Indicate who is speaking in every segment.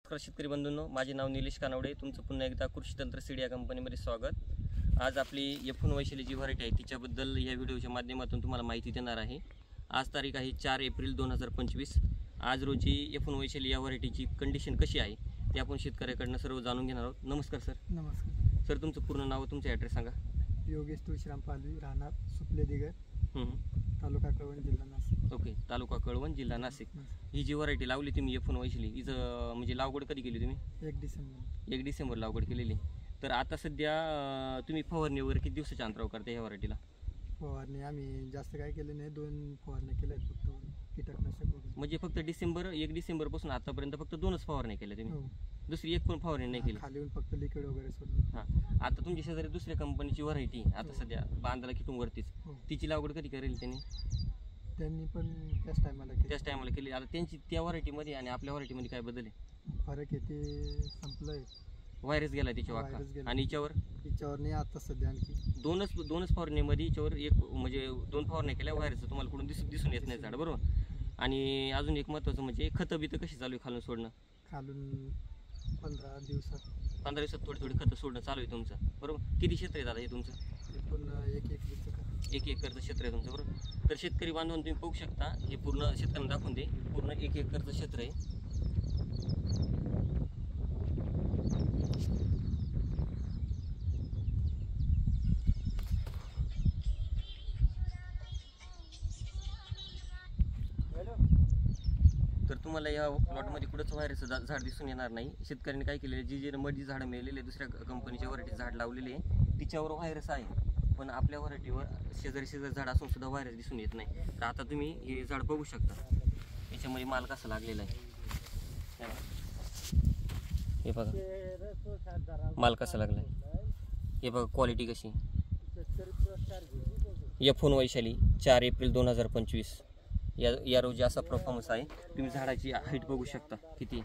Speaker 1: नमस्कार शेतकरी बंधूंनो, माझे नाव निलेश कानवडे. तुमचं पुन्हा एकदा कृषी तंत्र सीड या कंपनीमध्ये स्वागत. आज आपली F1 वैशाली जी व्हरायटी आहे तिच्याबद्दल या व्हिडिओच्या माध्यमातून तुम्हाला माहिती देणार आहे. आज तारीख आहे 4 एप्रिल 2025. आज रोजी F1 वैशाली या व्हरायटीची कंडिशन कशी आहे ते आपण शेतकऱ्याकडनं सर्व जाणून घेणार आहोत. नमस्कार सर.
Speaker 2: नमस्कार
Speaker 1: सर, तुमचं पूर्ण नाव, तुमचा ॲड्रेस सांगा.
Speaker 2: योगेश तुळशीराम पालवी, राहणार सुपले दिगर, तालुका कळवण, जिल्हा नाशिक.
Speaker 1: ओके, तालुका कळवण, जिल्हा नाशिक. ही जी व्हरायटी लावली तुम्ही F1 वैशाली, हिचं म्हणजे लागवड कधी केली तुम्ही?
Speaker 2: 1
Speaker 1: डिसेंबर लागवड केलेली. तर आता सध्या तुम्ही फवारणी वगैरे किती दिवसाच्या अंतरावर करता ह्या व्हरायटीला?
Speaker 2: फवारणी आम्ही जास्त काय केलं नाही, 2 फवारण्या केल्या आहेत फक्त कीटकनाशक वगैरे.
Speaker 1: म्हणजे फक्त 1 डिसेंबरपासून आतापर्यंत फक्त 2च फवारण्या केल्या तुम्ही?
Speaker 2: हो.
Speaker 1: दुसरी एक पण फवारणी नाही केली?
Speaker 2: खाली येऊन फक्त लिक्विड वगैरे सोडलं.
Speaker 1: हां. आता तुमच्या शेजारी दुसऱ्या कंपनीची व्हरायटी आता सध्या बांधाला किटूंवरतीच,
Speaker 2: हो.
Speaker 1: तिची लागवड कधी करेल
Speaker 2: त्यांनी पण त्याच टायमाला
Speaker 1: केली. आता त्यांची त्या व्हरायटीमध्ये आणि आपल्या व्हरायटीमध्ये काय बदल आहे?
Speaker 2: फरक आहे, ते संपलंय.
Speaker 1: व्हायरस गेला त्याच्या
Speaker 2: व्हायरस
Speaker 1: वाका.
Speaker 2: गेला.
Speaker 1: आणि हिच्यावर
Speaker 2: नाही आता सध्या आणखी
Speaker 1: दोनच फवारणीमध्ये हिच्यावर एक म्हणजे 2 फवारण्या केल्या, व्हायरस तुम्हाला कुठून दिसून येत नाही झाड, बरोबर. आणि अजून एक महत्त्वाचं म्हणजे खतं बितं कशी चालू आहे खालून सोडणं?
Speaker 2: खालून 15 दिवसात
Speaker 1: थोडी खतं सोडणं चालू आहे तुमचं, बरोबर. किती क्षेत्र आहे दादा हे तुमचं?
Speaker 2: पुन्हा 1
Speaker 1: एकरचं क्षेत्र आहे तुमचं, बरोबर. तर शेतकरी बांधवून तुम्ही बघू शकता, हे पूर्ण शेतकऱ्यांना दाखवून दे. पूर्ण 1 एकरचं क्षेत्र आहे. तर तुम्हाला या प्लॉटमध्ये कुठंच व्हायरसचं झाड दिसून येणार नाही. शेतकऱ्यांनी काय केलेलं, जी मधी झाडं मिळालेली दुसऱ्या कंपनीच्या व्हरायटी झाड लावलेले आहे तिच्यावर व्हायरस आहे, पण आपल्या व्हरायटीवर शेजारी झाड असून सुद्धा व्हायरस दिसून येत नाही. तर आता तुम्ही हे झाड बघू शकता, याच्यामध्ये माल कसा लागलेला आहे, हे बघा माल कसा लागला आहे, हे बघा क्वालिटी कशी. F1 वैशाली 4 एप्रिल 2025 या रोजी असा परफॉर्मन्स आहे. तुम्ही झाडाची हाईट बघू शकता, किती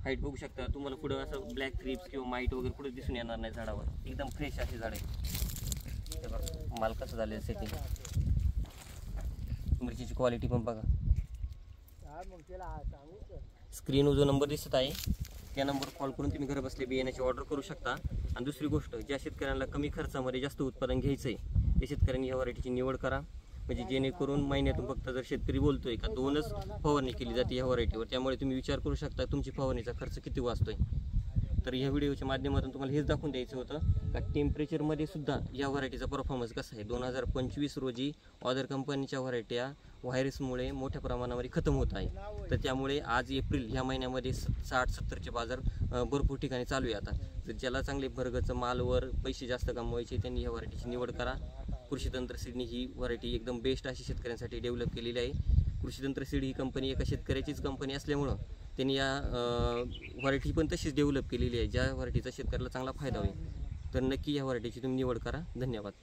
Speaker 1: हाईट बघू शकता. तुम्हाला पुढं असं ब्लॅक थ्रिप्स किंवा माईट वगैरे पुढे दिसून येणार नाही झाडावर. एकदम फ्रेश असे झाड आहे. हे बघा माल कसं झालेलं सेटिंग. मिरचीची क्वालिटी पण बघा. स्क्रीनवर जो नंबर दिसत आहे त्या नंबरवर कॉल करून तुम्ही घर बसले बियाण्याची ऑर्डर करू शकता. आणि दुसरी गोष्ट, ज्या शेतकऱ्यांना कमी खर्चामध्ये जास्त उत्पादन घ्यायचं आहे त्या शेतकऱ्यांनी ह्या व्हरायटीची निवड करा. म्हणजे जेणेकरून महिन्यातून फक्त जर शेतकरी बोलतोय का 2च फवारणी केली जाते ह्या व्हरायटीवर, त्यामुळे तुम्ही विचार करू शकता तुमची फवारणीचा खर्च किती वाचतोय. तर ह्या व्हिडिओच्या माध्यमातून तुम्हाला हेच दाखवून द्यायचं होतं का टेम्परेचरमध्ये सुद्धा या व्हरायटीचा परफॉर्मन्स कसा आहे. 2025 रोजी अदर कंपनीच्या व्हरायट्या व्हायरसमुळे मोठ्या प्रमाणामध्ये खतम होत आहे. तर त्यामुळे आज एप्रिल ह्या महिन्यामध्ये 60-70चे बाजार भरपूर ठिकाणी चालू आहे. आता तर ज्याला चांगले भरगचं मालवर पैसे जास्त कमवायचे त्यांनी ह्या व्हरायटीची निवड करा. कृषी तंत्र सीडनी ही व्हरायटी एकदम बेस्ट अशी शेतकऱ्यांसाठी डेव्हलप केलेली आहे. कृषी तंत्र सीड ही कंपनी एका शेतकऱ्याचीच कंपनी असल्यामुळं त्यांनी या व्हरायटी पण तशीच डेव्हलप केलेली आहे, ज्या व्हरायटीचा शेतकऱ्याला चांगला फायदा होईल. तर नक्की या व्हरायटीची तुम्ही निवड करा. धन्यवाद.